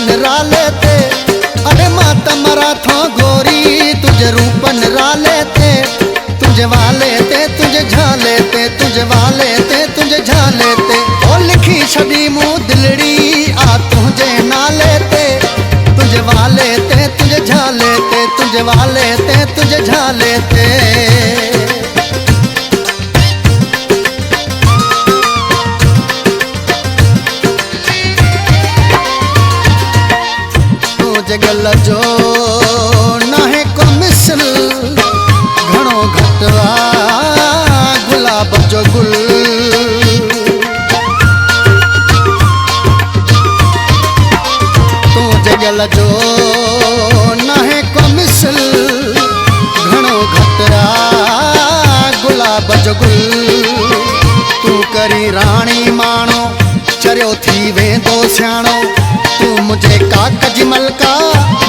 रूपन राले ते। अरे माता मरा थो गोरी तुझे रूपन राले ते। तुझे वाले ते तुझे झाले ते, तुझे वाले ते तुझे झाले ते। ओ लिखी छड़ी मुँह दिलड़ी आ तुझे नाले ते। तुझे वाले ते तुझे झाले ते, तुझे वाले ते तुझे झाले ते। जगल जो नाहे को मिसल घणो घटवा गुलाब जो गुल। तू जगल जो नाहे को मिसल घणो घटवा गुलाब जो गुल। तू करी राणी माणो चरियो थी वेंदो सियाणो। तू मुझे कागज मलका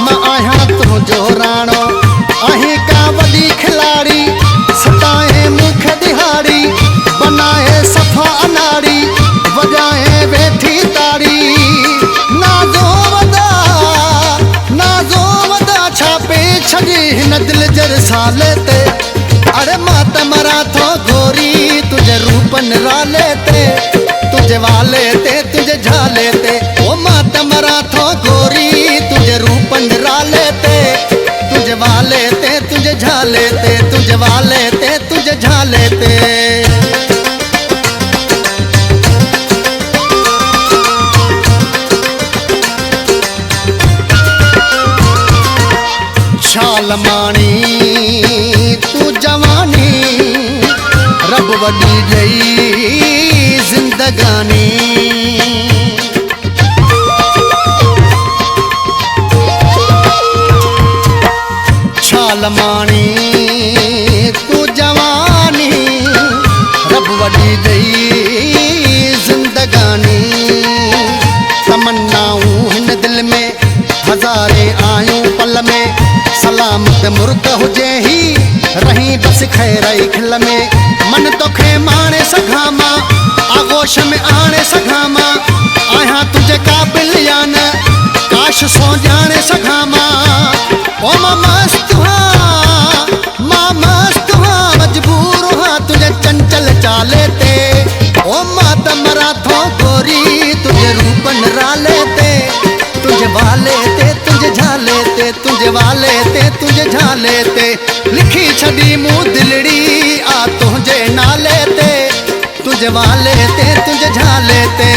मां आहियां तुंहिंजो राणो। अहीं का वॾी खिलाड़ी सताए मुख दिहाड़ी। बनाए सफ़ा अनाड़ी वॼाए वेठी ताड़ी। नाज़ो वॾा छापे छॾी हिन दिल जे रिसाले ते। अरे माता मरा थो गोरी तुझे रूपन राले ते। तुझे वाले ते तुझे झाले ते। ओ माता मरा थो गोरी तुझे रूपन राले ते। तुझे वाले ते तुझे झाले ते, तुझे वाले ते तुझे झाले ते। छाल माणी तू जवानी रब वॾी ॾेई जिंदगानी। छाल माणी तू जवानी रब वॾी ॾेई जिंदगानी। तमन्नाऊं हिन दिल में हज़ारे आयूं पल में। सलामत मुर्द हुजे ही रही बस खैराई खिल में। मन तोखे माणे सघां मां आगोश में आणे सघां मां। आहियां तुझे क़ाबिल या न काश सो ॼाणे सघां मां। ओ मां मस्त हाँ मजबूर हाँ तुझे चंचल चाले ते। ओ माता मरा थो गोरी तुझे रूपन राले ते। तुझे वाले ते तुझे झाले ते, तुझे वाले ते तुझे झाले ते। लिखी छड़ी मुँह दिलड़ी आ तुझे नाले ते। तुझे वाले ते तुझे झाले ते।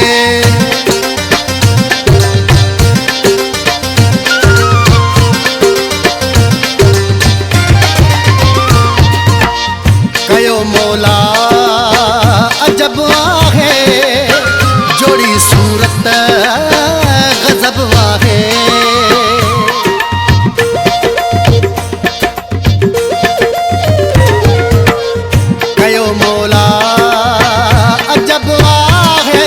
कयो मौला अजब आहे जोड़ी सूरत गजब आहे। कयो मौला अजब आहे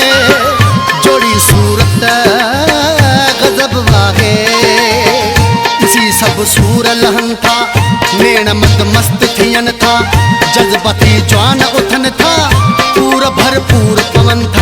जोड़ी सूरत गजब आहे। इसी सब सूर लहन था नेण मत मस्त थियन था। जज्बाती जवान उठन था पूर भरपूर पवन था।